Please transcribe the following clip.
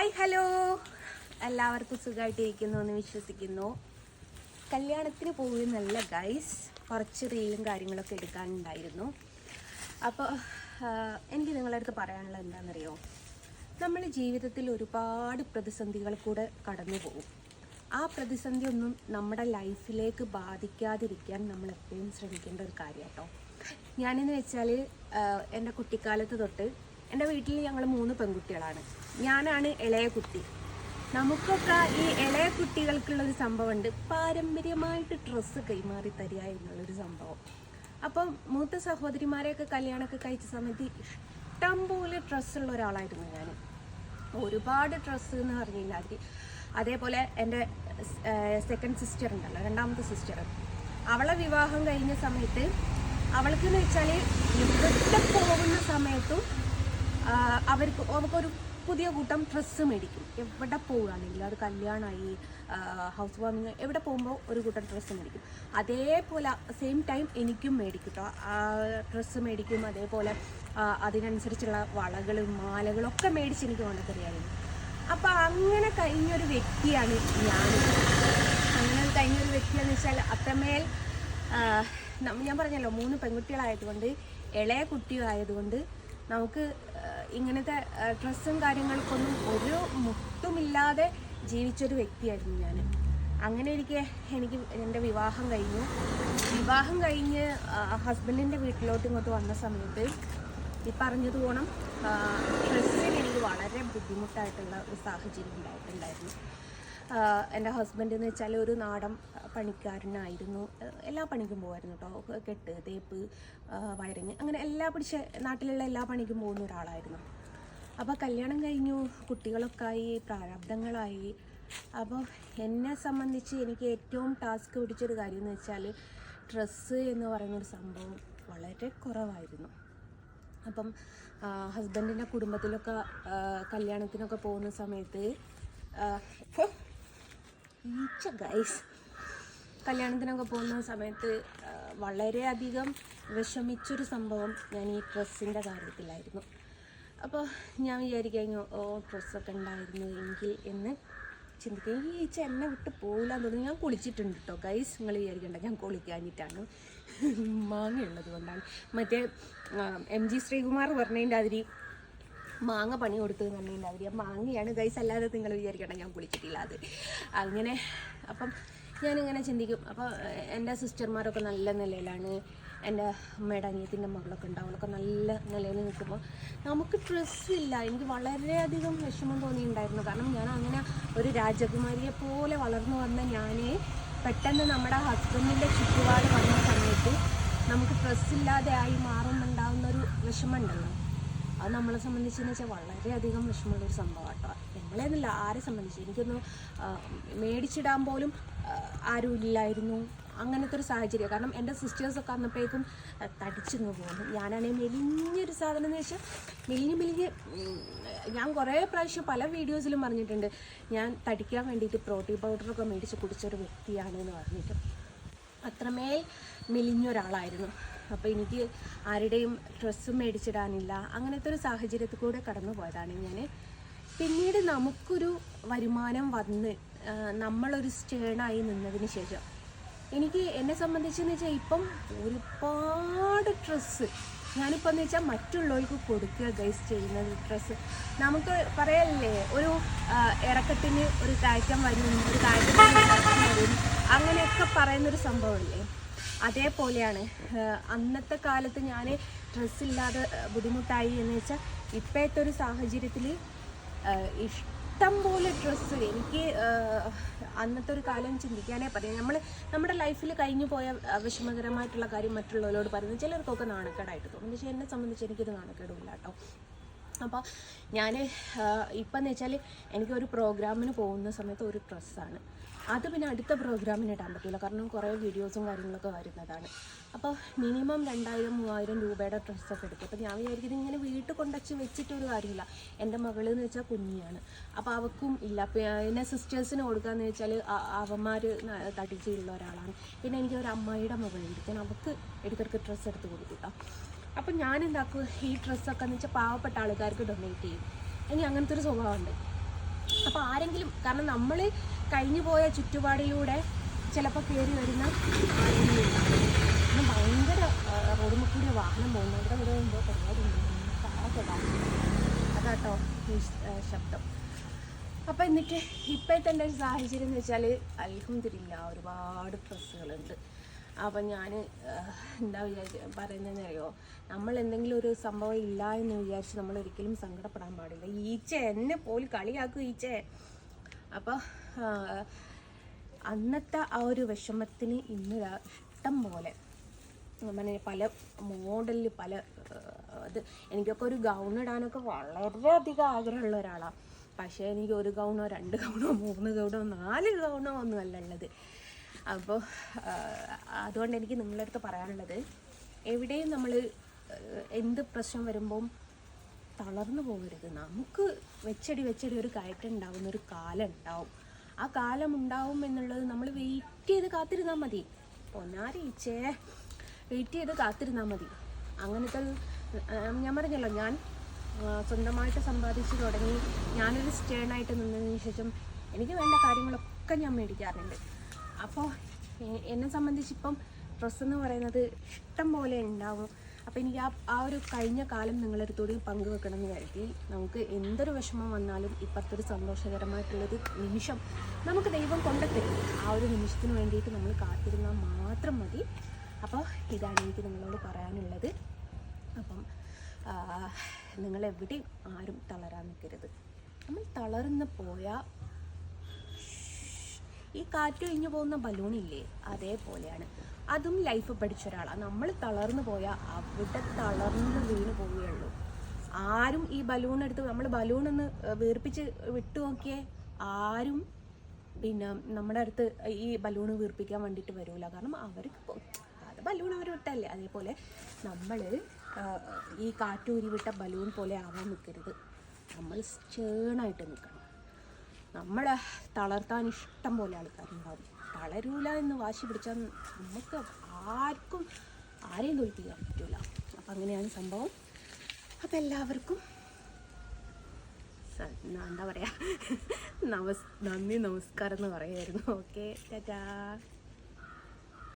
Hi hello, എല്ലാവർക്കും സുഖമായിട്ടിരിക്കുന്നു എന്ന് വിശ്വസിക്കുന്നു. കല്യാണത്തിന് പോകുന്നല്ല ഗൈസ്, കുറച്ച് റീലും കാര്യങ്ങളൊക്കെ എടുക്കാനുണ്ടായിരുന്നു. അപ്പോൾ എനിക്ക് നിങ്ങളുടെ അടുത്ത് പറയാനുള്ളത് എന്താണെന്നറിയോ, നമ്മൾ ജീവിതത്തിൽ ഒരുപാട് പ്രതിസന്ധികൾ കൂടെ കടന്നു പോകും. ആ പ്രതിസന്ധി ഒന്നും നമ്മുടെ ലൈഫിലേക്ക് ബാധിക്കാതിരിക്കാൻ നമ്മൾ എപ്പോഴും ശ്രമിക്കേണ്ട ഒരു കാര്യം കേട്ടോ. ഞാനെന്ന് വെച്ചാൽ എൻ്റെ കുട്ടിക്കാലത്ത് തൊട്ട് എൻ്റെ വീട്ടിൽ ഞങ്ങൾ 3 പെൺകുട്ടികളാണ്. ഞാനാണ് ഇളയ കുട്ടി. നമുക്കൊക്കെ ഈ ഇളയ കുട്ടികൾക്കുള്ളൊരു സംഭവമുണ്ട്, പാരമ്പര്യമായിട്ട് ഡ്രസ്സ് കൈമാറി തരിക എന്നുള്ളൊരു സംഭവം. അപ്പം മൂത്ത സഹോദരിമാരെയൊക്കെ കല്യാണമൊക്കെ കഴിച്ച സമയത്ത് ഇഷ്ടംപോലെ ഡ്രസ്സുള്ള ഒരാളായിരുന്നു ഞാൻ. ഒരുപാട് ഡ്രസ്സ് എന്ന് പറഞ്ഞു കഴിഞ്ഞാൽ, അതേപോലെ എൻ്റെ സെക്കൻഡ് സിസ്റ്റർ ഉണ്ടല്ലോ, രണ്ടാമത്തെ സിസ്റ്റർ, അവളെ വിവാഹം കഴിഞ്ഞ സമയത്ത് അവൾക്കെന്ന് വെച്ചാൽ ഇവിടെ പോകുന്ന സമയത്തും അവർക്കൊരു പുതിയ കൂട്ടം ഡ്രസ്സ് മേടിക്കും. എവിടെ പോവുകയാണെങ്കിലും, അത് കല്യാണമായി ഹൗസ് വാമിങ് എവിടെ പോകുമ്പോൾ ഒരു കൂട്ടം ഡ്രസ്സ് മേടിക്കും. അതേപോലെ സെയിം ടൈം എനിക്കും മേടിക്കും കേട്ടോ, ഡ്രസ്സ് മേടിക്കും. അതേപോലെ അതിനനുസരിച്ചുള്ള വളകളും മാലകളും ഒക്കെ മേടിച്ച് എനിക്ക് കൊണ്ടുതരികയായിരുന്നു. അപ്പോൾ അങ്ങനെ കഴിഞ്ഞൊരു വ്യക്തിയാണ് ഞാൻ. അങ്ങനെ കഴിഞ്ഞൊരു വ്യക്തിയെന്ന് വെച്ചാൽ അത്രമേൽ ഞാൻ പറഞ്ഞല്ലോ 3 പെൺകുട്ടികളായതുകൊണ്ട്, ഇളയ കുട്ടിയും ആയതുകൊണ്ട് നമുക്ക് ഇങ്ങനത്തെ ഡ്രസ്സും കാര്യങ്ങൾക്കൊന്നും ഒരു മുട്ടുമില്ലാതെ ജീവിച്ചൊരു വ്യക്തിയായിരുന്നു ഞാൻ. അങ്ങനെ എനിക്ക് എൻ്റെ വിവാഹം കഴിഞ്ഞ് ഹസ്ബൻഡിൻ്റെ വീട്ടിലോട്ട് ഇങ്ങോട്ട് വന്ന സമയത്ത് ഈ പറഞ്ഞതുപോണം ഡ്രസ്സിന് എനിക്ക് വളരെ ബുദ്ധിമുട്ടായിട്ടുള്ള ഒരു സാഹചര്യം ഉണ്ടായിട്ടുണ്ടായിരുന്നു. എൻ്റെ ഹസ്ബൻഡ് എന്ന് വെച്ചാൽ ഒരു നാടൻ പണിക്കാരനായിരുന്നു. എല്ലാ പണിക്കും പോകുമായിരുന്നു കേട്ടോ, കെട്ട്, തേപ്പ്, വയറിങ്, അങ്ങനെ നാട്ടിലുള്ള എല്ലാ പണിക്കും പോകുന്ന ഒരാളായിരുന്നു. അപ്പോൾ കല്യാണം കഴിഞ്ഞു, കുട്ടികളൊക്കെ ആയി, പ്രാരാബ്ദങ്ങളായി. അപ്പോൾ എന്നെ സംബന്ധിച്ച് എനിക്ക് ഏറ്റവും ടാസ്ക് പിടിച്ചൊരു കാര്യം എന്ന് വെച്ചാൽ ഡ്രസ്സ് എന്ന് പറയുന്നൊരു സംഭവം വളരെ കുറവായിരുന്നു. അപ്പം ഹസ്ബൻഡിൻ്റെ കുടുംബത്തിലൊക്കെ കല്യാണത്തിനൊക്കെ പോകുന്ന സമയത്ത് കല്യാണത്തിനൊക്കെ പോകുന്ന സമയത്ത് വളരെയധികം വിഷമിച്ചൊരു സംഭവം ഞാൻ ഈ ഡ്രസ്സിൻ്റെ കാര്യത്തിലായിരുന്നു. അപ്പോൾ ഞാൻ വിചാരിക്കുന്നു, ഡ്രസ്സൊക്കെ ഉണ്ടായിരുന്നു എങ്കിൽ എന്ന് ചിന്തിക്കുക. ഈ എന്നെ വിട്ട് പോകില്ല എന്ന് തോന്നി. ഞാൻ കുളിച്ചിട്ടുണ്ട് കേട്ടോ ഗൈസ്, നിങ്ങൾ വിചാരിക്കേണ്ട ഞാൻ കുളിക്കാഞ്ഞിട്ടാണ്, മാങ്ങയുള്ളത് കൊണ്ടാണ്. മറ്റേ MG ശ്രീകുമാർ പറഞ്ഞതിൻ്റെ അതിരി മാങ്ങ പണി കൊടുത്തത് പറഞ്ഞതിൻ്റെ അതിരി മാങ്ങയാണ് ഗൈസ്, അല്ലാതെ നിങ്ങൾ വിചാരിക്കേണ്ട ഞാൻ കുളിച്ചിട്ടില്ല അത് അങ്ങനെ. അപ്പം ഞാനിങ്ങനെ ചിന്തിക്കും. അപ്പോൾ എൻ്റെ സിസ്റ്റർമാരൊക്കെ നല്ല നിലയിലാണ്, എൻ്റെ അമ്മയുടെ അനിയത്തിൻ്റെ മകളൊക്കെ ഉണ്ട്, അവളൊക്കെ നല്ല നിലയിൽ നിൽക്കുമ്പോൾ നമുക്ക് ഡ്രസ്സില്ല. എനിക്ക് വളരെയധികം വിഷമം തോന്നിയിട്ടുണ്ടായിരുന്നു. കാരണം ഞാൻ അങ്ങനെ ഒരു രാജകുമാരിയെ പോലെ വളർന്നു വന്ന ഞാൻ പെട്ടെന്ന് നമ്മുടെ ഹസ്ബൻഡിൻ്റെ ചുറ്റുപാട് വന്ന സമയത്ത് നമുക്ക് ഡ്രസ്സില്ലാതെ ആയി മാറുന്നുണ്ടാകുന്നൊരു വിഷമമുണ്ടല്ലോ, അത് നമ്മളെ സംബന്ധിച്ചെന്ന് വെച്ചാൽ വളരെയധികം വിഷമമുള്ളൊരു സംഭവം കേട്ടോ. നമ്മളെന്നല്ല, ആരെ സംബന്ധിച്ച് എനിക്കൊന്ന് മേടിച്ചിടാൻ പോലും ആരും ഇല്ലായിരുന്നു. അങ്ങനത്തെ ഒരു സാഹചര്യം. കാരണം എൻ്റെ സിസ്റ്റേഴ്സൊക്കെ അന്നപ്പോഴേക്കും തടിച്ചിങ്ങ് പോകും. ഞാനാണെങ്കിൽ മെലിഞ്ഞൊരു സാധനം എന്ന് വെച്ചാൽ മെലിഞ്ഞ് ഞാൻ കുറേ പ്രാവശ്യം പല വീഡിയോസിലും പറഞ്ഞിട്ടുണ്ട്, ഞാൻ തടിക്കാൻ വേണ്ടിയിട്ട് പ്രോട്ടീൻ പൗഡറൊക്കെ മേടിച്ച് കുടിച്ചൊരു വ്യക്തിയാണ് എന്ന് പറഞ്ഞിട്ട്. അത്രമേൽ മെലിഞ്ഞൊരാളായിരുന്നു. അപ്പോൾ എനിക്ക് ആരുടെയും ഡ്രസ്സും മേടിച്ചിടാനില്ല. അങ്ങനത്തെ ഒരു സാഹചര്യത്തിൽ കൂടെ കടന്നു പോയതാണ് ഞാൻ. പിന്നീട് നമുക്കൊരു വരുമാനം വന്ന് നമ്മളൊരു സ്റ്റേണായി നിന്നതിന് ശേഷം എന്നെ സംബന്ധിച്ചെന്ന് വെച്ചാൽ ഇപ്പം ഒരുപാട് ഡ്രസ്സ് ഞാനിപ്പോൾ എന്ന് വെച്ചാൽ മറ്റുള്ളവർക്ക് കൊടുക്കുക ഗൈസ് ചെയ്യുന്നത്. ഡ്രസ്സ് നമുക്ക് പറയല്ലേ, ഒരു ഇറക്കത്തിന് ഒരു കയറ്റം വരും, ഒരു കയറ്റത്തിന് ഇറക്കം വരും, അങ്ങനെയൊക്കെ പറയുന്നൊരു സംഭവമല്ലേ. അതേപോലെയാണ് അന്നത്തെ കാലത്ത് ഞാൻ ഡ്രസ്സില്ലാതെ ബുദ്ധിമുട്ടായി എന്ന് വെച്ചാൽ ഇപ്പോഴത്തെ ഒരു സാഹചര്യത്തിൽ ഇഷ്ടം പോലെ ഡ്രസ്സ് എനിക്ക് അന്നത്തെ ഒരു കാലം ചിന്തിക്കാനേ പറയാം. നമ്മുടെ ലൈഫിൽ കഴിഞ്ഞു പോയ വിഷമകരമായിട്ടുള്ള കാര്യം മറ്റുള്ളവരോട് പറയുന്നത് ചിലർക്കൊക്കെ നാണക്കേടായിട്ട് തോന്നും. പക്ഷേ എന്നെ സംബന്ധിച്ച് എനിക്കൊരു നാണക്കേടുമില്ല കേട്ടോ. അപ്പോൾ ഞാൻ ഇപ്പം എന്ന് വെച്ചാൽ എനിക്കൊരു പ്രോഗ്രാമിന് പോകുന്ന സമയത്ത് ഒരു ഡ്രസ്സാണ്, അത് പിന്നെ അടുത്ത പ്രോഗ്രാമിന് ഇടാൻ പറ്റില്ല, കാരണം കുറേ വീഡിയോസും കാര്യങ്ങളൊക്കെ വരുന്നതാണ്. അപ്പോൾ മിനിമം 2000-3000 രൂപയുടെ ഡ്രസ്സൊക്കെ എടുക്കും. അപ്പോൾ ഞാൻ വിചാരിക്കുന്നത് ഇങ്ങനെ വീട്ടിൽ കൊണ്ടുവച്ച് വെച്ചിട്ടൊരു കാര്യമില്ല. എൻ്റെ മകളെന്ന് വെച്ചാൽ കുഞ്ഞിയാണ്, അപ്പോൾ അവൾക്കും ഇല്ല. പിന്നെ സിസ്റ്റേഴ്സിന് കൊടുക്കാമെന്ന് വെച്ചാൽ അവന്മാർ തടിച്ചുള്ള ഒരാളാണ്. പിന്നെ എനിക്ക് ഒരു അമ്മായിയുടെ മകളുണ്ട്, ഞാൻ അവൾക്ക് ഇടയ്ക്കിടയ്ക്ക് ഡ്രസ്സ് എടുത്ത് കൊടുക്കും കേട്ടോ. അപ്പം ഞാൻ എന്താക്കും, ഈ ഡ്രസ്സൊക്കെ എന്ന് വെച്ചാൽ പാവപ്പെട്ട ആൾക്കാർക്ക് ഡൊണേറ്റ് ചെയ്യും. എനിക്ക് അങ്ങനത്തെ ഒരു സ്വഭാവമുണ്ട്. അപ്പോൾ ആരെങ്കിലും, കാരണം നമ്മൾ കഴിഞ്ഞു പോയ ചുറ്റുപാടിലൂടെ ചിലപ്പോൾ കയറി വരുന്ന ആരെങ്കിലും ഉണ്ടാവും. ഭയങ്കര റോഡ് മുക്കിൻ്റെ വാഹനം പോകുന്നു. ഇവിടെ എന്തോ പരിപാടി അതാട്ടോ ഈ ശബ്ദം. അപ്പോൾ എന്നിട്ട് ഇപ്പോഴത്തെ എൻ്റെ ഒരു സാഹചര്യം എന്ന് വെച്ചാൽ അൽഹംദുലില്ലാ ഒരുപാട് ഡ്രസ്സുകളുണ്ട്. അപ്പം ഞാൻ എന്താ പറയുന്നതെന്ന് അറിയോ, നമ്മൾ എന്തെങ്കിലും ഒരു സംഭവം ഇല്ല എന്ന് വിചാരിച്ച് നമ്മൾ ഒരിക്കലും സങ്കടപ്പെടാൻ പാടില്ല. ഈച്ച എന്നെ പോലും കളിയാക്കും ഈച്ച. അപ്പോൾ അന്നത്തെ ആ ഒരു വിഷമത്തിന് ഇന്ന് ഇഷ്ടം പോലെ അങ്ങനെ പല മോഡലിൽ പല ഇത്, എനിക്കൊക്കെ ഒരു ഗൗൺ ഇടാനൊക്കെ വളരെയധികം ആഗ്രഹമുള്ള ഒരാളാണ്. പക്ഷേ എനിക്ക് 1 ഗൗണോ 2 ഗൗണോ 3 ഗൗണോ 4 ഗൗണോ ഒന്നുമല്ല ഉള്ളത്. അപ്പോൾ അതുകൊണ്ട് എനിക്ക് നിങ്ങളുടെ അടുത്ത് പറയാനുള്ളത്, എവിടെയും നമ്മൾ എന്ത് പ്രശ്നം വരുമ്പം തളർന്നു പോകരുത്. നമുക്ക് വെച്ചടി ഒരു കയറ്റം ഉണ്ടാവുന്ന ഒരു കാലം ഉണ്ടാവും. ആ കാലം ഉണ്ടാവും എന്നുള്ളത് നമ്മൾ വെയിറ്റ് ചെയ്ത് കാത്തിരുന്നാൽ മതി. പൊന്നാരീച്ചേ, വെയിറ്റ് ചെയ്ത് കാത്തിരുന്നാൽ മതി. അങ്ങനത്തെ ഞാൻ പറഞ്ഞല്ലോ, ഞാൻ സ്വന്തമായിട്ട് സമ്പാദിച്ച് തുടങ്ങി ഞാനൊരു സ്റ്റേണായിട്ട് നിന്നതിന് ശേഷം എനിക്ക് വേണ്ട കാര്യങ്ങളൊക്കെ ഞാൻ മേടിക്കാറുണ്ട്. അപ്പോൾ എന്നെ സംബന്ധിച്ചിപ്പം ഡ്രസ്സ് എന്ന് പറയുന്നത് ഇഷ്ടം പോലെ ഉണ്ടാവും. അപ്പോൾ എനിക്ക് ആ ഒരു കഴിഞ്ഞ കാലം നിങ്ങളുടെ അടുത്തോട് പങ്കുവെക്കണം എന്ന് കരുതി. നമുക്ക് എന്തൊരു വിഷമം വന്നാലും ഇപ്പോഴത്തൊരു സന്തോഷകരമായിട്ടുള്ളൊരു നിമിഷം നമുക്ക് ദൈവം കൊണ്ടുത്തരും. ആ ഒരു നിമിഷത്തിന് വേണ്ടിയിട്ട് നമ്മൾ കാത്തിരുന്നാൽ മാത്രം മതി. അപ്പോൾ ഇതാണ് എനിക്ക് നിങ്ങളോട് പറയാനുള്ളത്. അപ്പം നിങ്ങളെവിടെയും ആരും തളരാൻ നിൽക്കരുത്. നമ്മൾ തളർന്ന് പോയാൽ ഈ കാറ്റ് കഴിഞ്ഞു പോകുന്ന ബലൂണില്ലേ, അതേപോലെയാണ്. അതും ലൈഫ് പഠിച്ച ഒരാളാണ്. നമ്മൾ തളർന്നു പോയാൽ അവിടെ തളർന്ന് വീണ് പോവുകയുള്ളൂ. ആരും ഈ ബലൂൺ എടുത്ത് നമ്മൾ ബലൂണൊന്ന് വീർപ്പിച്ച് വിട്ടു നോക്കിയേ, ആരും പിന്നെ നമ്മുടെ അടുത്ത് ഈ ബലൂണ് വീർപ്പിക്കാൻ വേണ്ടിയിട്ട് വരില്ല. കാരണം അവർക്ക് അത് ബലൂൺ അവർ വിട്ടല്ലേ. അതേപോലെ നമ്മൾ ഈ കാറ്റൂരി വിട്ട ബലൂൺ പോലെ ആവാൻ നിൽക്കരുത്. നമ്മൾ സ്റ്റേണായിട്ട് നിൽക്കണം. നമ്മളെ തളർത്താൻ ഇഷ്ടം പോലെ ആൾക്കാരുണ്ടാവും. തളരൂല എന്ന് വാശി പിടിച്ചാൽ നമുക്ക് ആരെയും തോൽപ്പിക്കാൻ പറ്റില്ല. അപ്പം അങ്ങനെയാണ് സംഭവം. അപ്പം എല്ലാവർക്കും എന്താ പറയുക, നന്ദി നമസ്കാരം എന്ന് പറയായിരുന്നു. ഓക്കെ, ടാറ്റാ.